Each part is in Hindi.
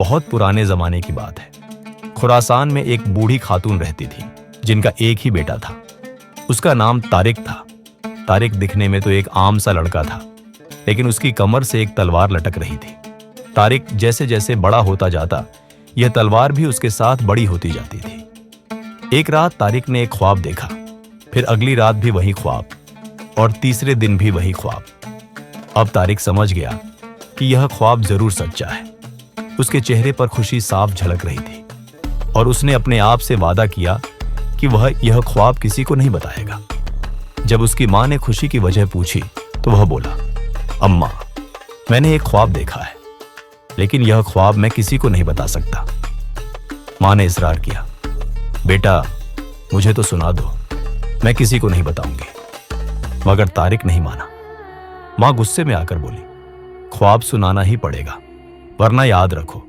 बहुत पुराने जमाने की बात है। खुरासान में एक बूढ़ी खातून रहती थी जिनका एक ही बेटा था। उसका नाम तारिक था। तारिक दिखने में तो एक आम सा लड़का था, लेकिन उसकी कमर से एक तलवार लटक रही थी। तारिक जैसे जैसे बड़ा होता जाता, यह तलवार भी उसके साथ बड़ी होती जाती थी। एक रात तारिक ने एक ख्वाब देखा, फिर अगली रात भी वही ख्वाब, और तीसरे दिन भी वही ख्वाब। अब तारिक समझ गया कि यह ख्वाब जरूर सच्चा है। उसके चेहरे पर खुशी साफ झलक रही थी, और उसने अपने आप से वादा किया कि वह यह ख्वाब किसी को नहीं बताएगा। जब उसकी मां ने खुशी की वजह पूछी तो वह बोला, अम्मा, मैंने एक ख्वाब देखा है, लेकिन यह ख्वाब मैं किसी को नहीं बता सकता। मां ने इसरार किया, बेटा मुझे तो सुना दो, मैं किसी को नहीं बताऊंगी। मगर तारिक नहीं माना। मां गुस्से में आकर बोली, ख्वाब सुनाना ही पड़ेगा, वरना याद रखो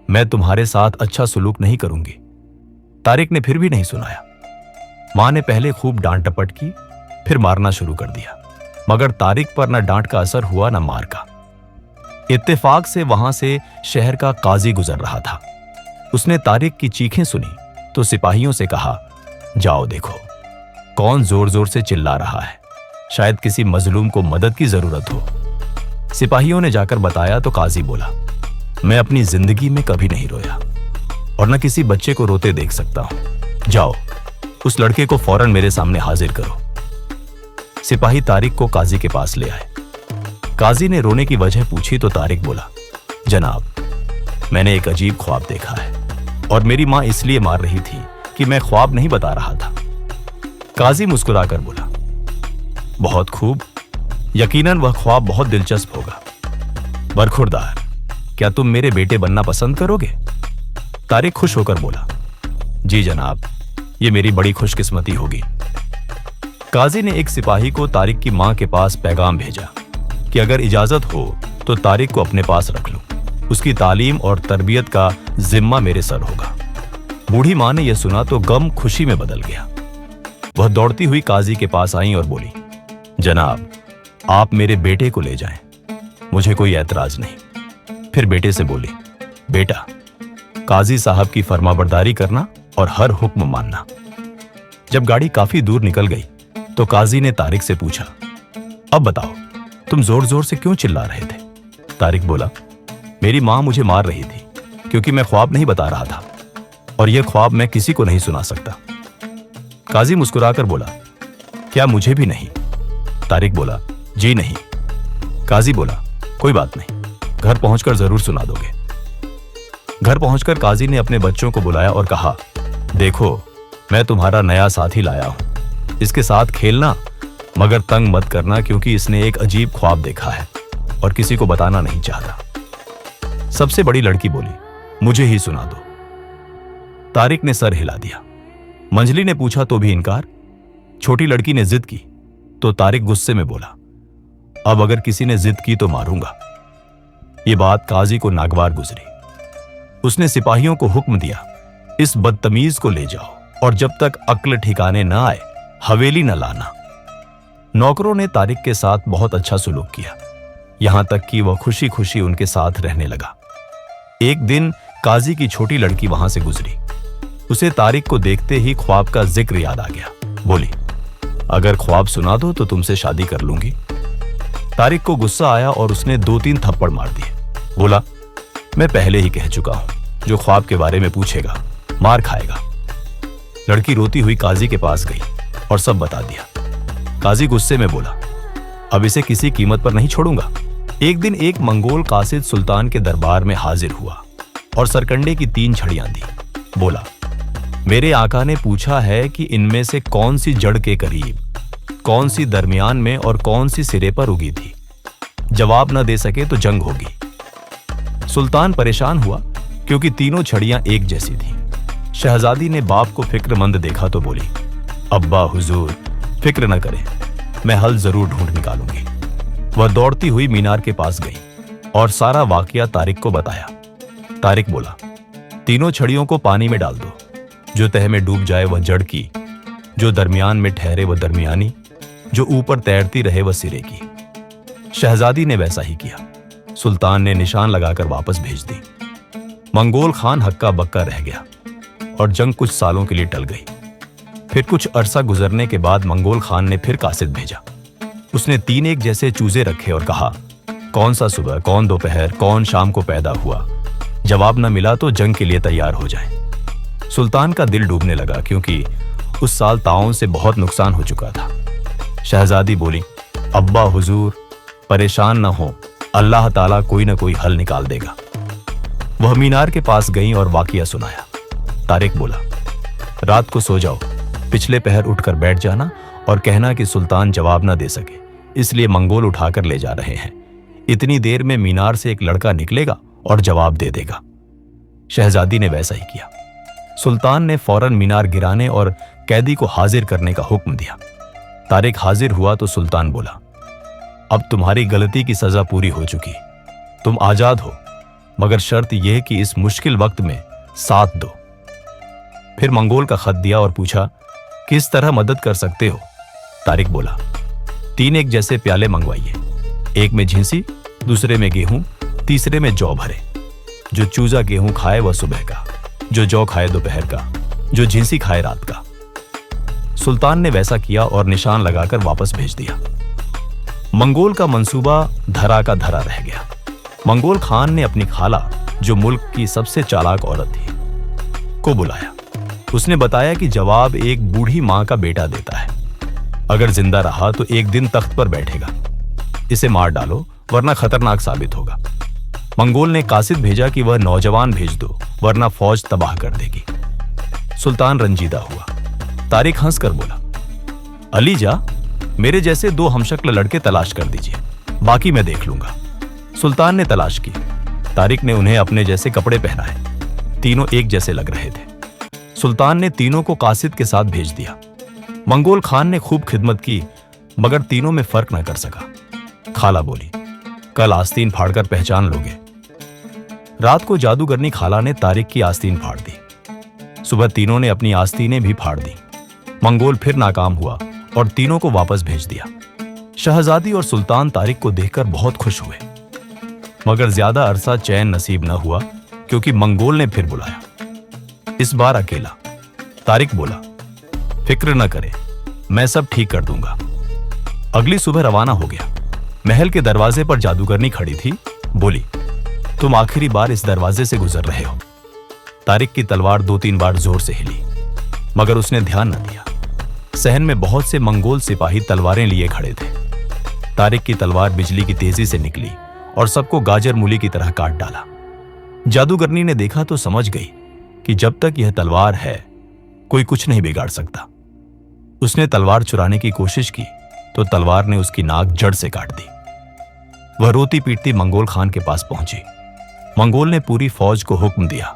मैं तुम्हारे साथ अच्छा सुलूक नहीं करूंगी। तारिक ने फिर भी नहीं सुनाया। मां ने पहले खूब डांट डपट की, फिर मारना शुरू कर दिया, मगर तारिक पर न डांट का असर हुआ न मार का। इत्तेफाक से वहां से शहर का काजी गुजर रहा था। उसने तारिक की चीखें सुनी तो सिपाहियों से कहा, जाओ देखो कौन जोर जोर से चिल्ला रहा है, शायद किसी मजलूम को मदद की जरूरत हो। सिपाहियों ने जाकर बताया तो काजी बोला, मैं अपनी जिंदगी में कभी नहीं रोया और न किसी बच्चे को रोते देख सकता हूं। जाओ उस लड़के को फौरन मेरे सामने हाजिर करो। सिपाही तारिक को काजी के पास ले आए। काजी ने रोने की वजह पूछी तो तारिक बोला, जनाब, मैंने एक अजीब ख्वाब देखा है और मेरी मां इसलिए मार रही थी कि मैं ख्वाब नहीं बता रहा था। काजी मुस्कुराकर बोला, बहुत खूब, यकीनन वह ख्वाब बहुत दिलचस्प होगा। बरखुरदार, क्या तुम मेरे बेटे बनना पसंद करोगे? तारिक खुश होकर बोला, जी जनाब, यह मेरी बड़ी खुशकिस्मती होगी। काजी ने एक सिपाही को तारिक की मां के पास पैगाम भेजा कि अगर इजाजत हो तो तारिक को अपने पास रख लूं, उसकी तालीम और तरबियत का जिम्मा मेरे सर होगा। बूढ़ी मां ने यह सुना तो गम खुशी में बदल गया। वह दौड़ती हुई काजी के पास आई और बोली, जनाब, आप मेरे बेटे को ले जाएं, मुझे कोई ऐतराज नहीं। फिर बेटे से बोली, बेटा, काजी साहब की फरमाबरदारी करना और हर हुक्म मानना। जब गाड़ी काफी दूर निकल गई तो काजी ने तारिक से पूछा, अब बताओ तुम जोर जोर से क्यों चिल्ला रहे थे? तारिक बोला, मेरी मां मुझे मार रही थी क्योंकि मैं ख्वाब नहीं बता रहा था और यह ख्वाब मैं किसी को नहीं सुना सकता। काजी मुस्कुराकर बोला, क्या मुझे भी नहीं? तारिक बोला, जी नहीं। काजी बोला, कोई बात नहीं, घर पहुंचकर जरूर सुना दोगे। घर पहुंचकर काजी ने अपने बच्चों को बुलाया और कहा, देखो मैं तुम्हारा नया साथी लाया हूं, इसके साथ खेलना मगर तंग मत करना क्योंकि इसने एक अजीब ख्वाब देखा है और किसी को बताना नहीं चाहता। सबसे बड़ी लड़की बोली, मुझे ही सुना दो। तारिक ने सर हिला दिया। मंजली ने पूछा तो भी इनकार। छोटी लड़की ने जिद की तो तारिक गुस्से में बोला, अब अगर किसी ने जिद की तो मारूंगा। यह बात काजी को नागवार गुजरी। उसने सिपाहियों को हुक्म दिया, इस बदतमीज को ले जाओ और जब तक अक्ल ठिकाने न आए हवेली न लाना। नौकरों ने तारिक के साथ बहुत अच्छा सुलूक किया, यहां तक कि वह खुशी खुशी उनके साथ रहने लगा। एक दिन काजी की छोटी लड़की वहां से गुजरी। उसे तारिक को देखते ही ख्वाब का जिक्र याद आ गया। बोली, अगर ख्वाब सुना दो तो तुमसे शादी कर लूंगी। तारिक को गुस्सा आया और उसने 2-3 थप्पड़ मार दिए। बोला, मैं पहले ही कह चुका हूं, जो ख्वाब के बारे में पूछेगा मार खाएगा। लड़की रोती हुई काजी के पास गई और सब बता दिया। काजी गुस्से में बोला, अब इसे किसी कीमत पर नहीं छोड़ूंगा। एक दिन एक मंगोल कासिद सुल्तान के दरबार में हाजिर हुआ और सरकंडे की 3 छड़ियां दी। बोला, मेरे आका ने पूछा है कि इनमें से कौन सी जड़ के करीब, कौन सी दरमियान में और कौन सी सिरे पर उगी थी। जवाब न दे सके तो जंग होगी। सुल्तान परेशान हुआ क्योंकि तीनों छड़ियां एक जैसी थीं। शहजादी ने बाप को फिक्रमंद देखा तो बोली, अब्बा हुजूर, फिक्र न करें, मैं हल जरूर ढूंढ निकालूंगी। वह दौड़ती हुई मीनार के पास गई और सारा वाकया तारिक को बताया। तारिक बोला, तीनों छड़ियों को पानी में डाल दो, जो तह में डूब जाए वह जड़ की, जो दरमियान में ठहरे वह दरमियानी, जो ऊपर तैरती रहे वह सिरे की। शहजादी ने वैसा ही किया। सुल्तान ने निशान लगाकर वापस भेज दी। मंगोल खान हक्का बक्का रह गया और जंग कुछ सालों के लिए टल गई। फिर कुछ अरसा गुजरने के बाद मंगोल खान ने फिर कासिद भेजा। उसने 3 एक जैसे चूजे रखे और कहा, कौन सा सुबह, कौन दोपहर, कौन शाम को पैदा हुआ। जवाब न मिला तो जंग के लिए तैयार हो जाए। सुल्तान का दिल डूबने लगा, क्योंकि उस साल ताउन से बहुत नुकसान हो चुका था। शहजादी बोली, अब्बा हुजूर परेशान न हो, अल्लाह ताला कोई न कोई हल निकाल देगा। वह मीनार के पास गई और वाकिया सुनाया। तारिक बोला, रात को सो जाओ, पिछले पहर उठकर बैठ जाना और कहना कि सुल्तान जवाब न दे सके, इसलिए मंगोल उठाकर ले जा रहे हैं। इतनी देर में मीनार से एक लड़का निकलेगा और जवाब दे देगा। शहजादी ने वैसा ही किया। सुल्तान ने फौरन मीनार गिराने और कैदी को हाजिर करने का हुक्म दिया। तारिक हाजिर हुआ तो सुल्तान बोला, अब तुम्हारी गलती की सजा पूरी हो चुकी, तुम आजाद हो, मगर शर्त यह कि इस मुश्किल वक्त में साथ दो। फिर मंगोल का खत दिया और पूछा, किस तरह मदद कर सकते हो। तारिक बोला, 3 एक जैसे प्याले मंगवाइए, एक में झिंसी, दूसरे में गेहूं, तीसरे में जौ भरे। जो चूजा गेहूं खाए वह सुबह का, जो जौ खाए दोपहर का, जो झिंसी खाए रात का। सुल्तान ने वैसा किया और निशान लगाकर वापस भेज दिया। मंगोल का मंसूबा धरा का धरा रह गया। मंगोल खान ने अपनी खाला, जो मुल्क की सबसे चालाक औरत थी, को बुलाया। उसने बताया कि जवाब एक बूढ़ी मां का बेटा देता है। अगर जिंदा रहा तो एक दिन तख्त पर बैठेगा। इसे मार डालो, वरना खतरनाक साबित होगा। मंगोल ने कासिद भेजा कि वह नौजवान भेज दो, वरना फौज तबाह कर देगी। सुल्तान रंजीदा हुआ। तारिक हंसकर बोला, अली जा, मेरे जैसे 2 हमशक्ल लड़के तलाश कर दीजिए, बाकी मैं देख लूंगा। सुल्तान ने तलाश की। तारिक ने उन्हें अपने जैसे कपड़े पहनाए। तीनों एक जैसे लग रहे थे। सुल्तान ने तीनों को कासिद के साथ भेज दिया। मंगोल खान ने खूब खिदमत की, मगर तीनों में फर्क न कर सका। खाला बोली, कल आस्तीन फाड़कर पहचान लोगे। रात को जादूगरनी खाला ने तारिक की आस्तीन फाड़ दी। सुबह तीनों ने अपनी आस्तीनें भी फाड़ दी। मंगोल फिर नाकाम हुआ और तीनों को वापस भेज दिया। शहजादी और सुल्तान तारिक को देखकर बहुत खुश हुए, मगर ज्यादा अरसा चैन नसीब न हुआ, क्योंकि मंगोल ने फिर बुलाया, इस बार अकेला। तारिक बोला, फिक्र न करे, मैं सब ठीक कर दूंगा। अगली सुबह रवाना हो गया। महल के दरवाजे पर जादूगरनी खड़ी थी। बोली, तुम आखिरी बार इस दरवाजे से गुजर रहे हो। तारिक की तलवार 2-3 बार जोर से हिली, मगर उसने ध्यान न दिया। सहन में बहुत से मंगोल सिपाही तलवारें लिए खड़े थे। तारिक की तलवार बिजली की तेजी से निकली और सबको गाजर मूली की तरह काट डाला। जादूगरनी ने देखा तो समझ गई कि जब तक यह तलवार है, कोई कुछ नहीं बिगाड़ सकता। उसने तलवार चुराने की कोशिश की तो तलवार ने उसकी नाक जड़ से काट दी। वह रोती पीटती मंगोल खान के पास पहुंची। मंगोल ने पूरी फौज को हुक्म दिया,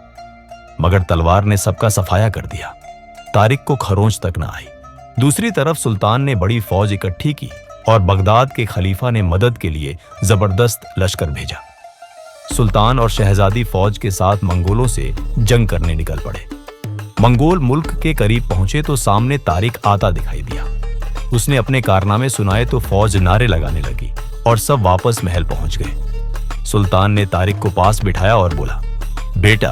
मगर तलवार ने सबका सफाया कर दिया। तारिक को खरोंच तक न आई। दूसरी तरफ सुल्तान ने बड़ी फौज इकट्ठी की और बगदाद के खलीफा ने मदद के लिए जबरदस्त लश्कर भेजा। सुल्तान और शहजादी फौज के साथ मंगोलों से जंग करने निकल पड़े। मंगोल मुल्क के करीब पहुंचे तो सामने तारिक आता दिखाई दिया। उसने अपने कारनामे सुनाए तो फौज नारे लगाने लगी और सब वापस महल पहुंच गए। सुल्तान ने तारिक को पास बिठाया और बोला, बेटा,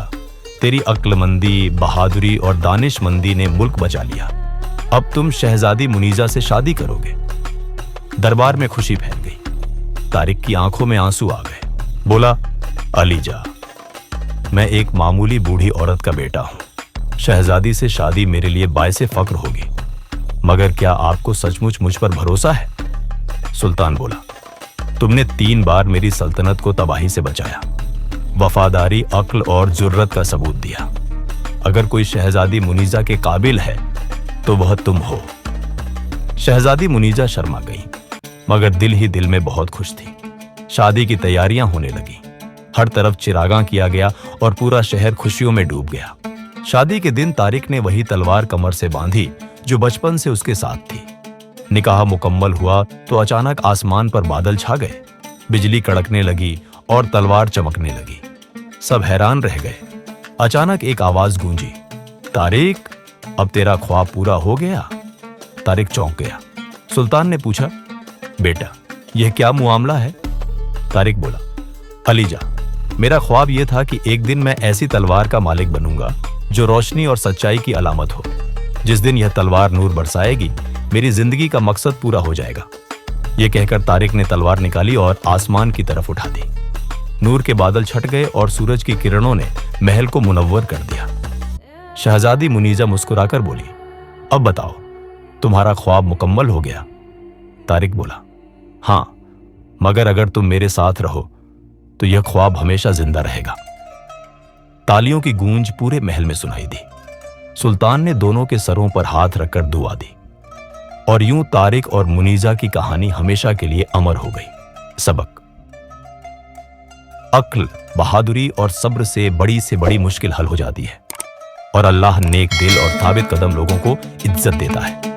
तेरी अक्लमंदी, बहादुरी और दानिशमंदी ने मुल्क बचा लिया। अब तुम शहजादी मुनीजा से शादी करोगे। दरबार में खुशी फैल गई। तारिक की आंखों में आंसू आ गए। बोला, अली जा, मैं एक मामूली बूढ़ी औरत का बेटा हूं। शहजादी से शादी मेरे लिए बायसे फक्र होगी, मगर क्या आपको सचमुच मुझ पर भरोसा है? सुल्तान बोला, तुमने 3 बार मेरी सल्तनत को तबाही से बचाया, वफादारी, अक्ल और जुर्रत का सबूत दिया। अगर कोई शहजादी मुनीजा के काबिल है तो वह तुम हो। शहजादी मुनीजा शर्मा गई, मगर दिल ही दिल में बहुत खुश थी। शादी की तैयारियां होने लगी। हर तरफ चिरागां किया गया और पूरा शहर खुशियों में डूब गया। शादी के दिन तारिक ने वही तलवार कमर से बांधी जो बचपन से उसके साथ थी। निकाह मुकम्मल हुआ तो अचानक आसमान पर बादल छा गए, बिजली कड़कने लगी और तलवार चमकने लगी। सब हैरान रह गए। अचानक एक आवाज गूंजी, तारिक, अब तेरा ख्वाब पूरा हो गया। तारिक चौंक गया। सुल्तान ने पूछा, बेटा, यह क्या मुआमला है? तारिक बोला, अली जा, मेरा ख्वाब यह था कि एक दिन मैं ऐसी तलवार का मालिक बनूंगा जो रोशनी और सच्चाई की अलामत हो। जिस दिन यह तलवार नूर बरसाएगी, मेरी जिंदगी का मकसद पूरा हो जाएगा। यह कहकर तारिक ने तलवार निकाली और आसमान की तरफ उठा दी। नूर के बादल छट गए और सूरज की किरणों ने महल को मुनव्वर कर दिया। शहजादी मुनीजा मुस्कुराकर बोली, अब बताओ, तुम्हारा ख्वाब मुकम्मल हो गया? तारिक बोला, हाँ, मगर अगर तुम मेरे साथ रहो तो यह ख्वाब हमेशा जिंदा रहेगा। तालियों की गूंज पूरे महल में सुनाई दी। सुल्तान ने दोनों के सरों पर हाथ रखकर दुआ दी और यूं तारिक और मुनीजा की कहानी हमेशा के लिए अमर हो गई। सबक: अक्ल, बहादुरी और सब्र से बड़ी मुश्किल हल हो जाती है और अल्लाह नेक दिल और साबित कदम लोगों को इज्जत देता है।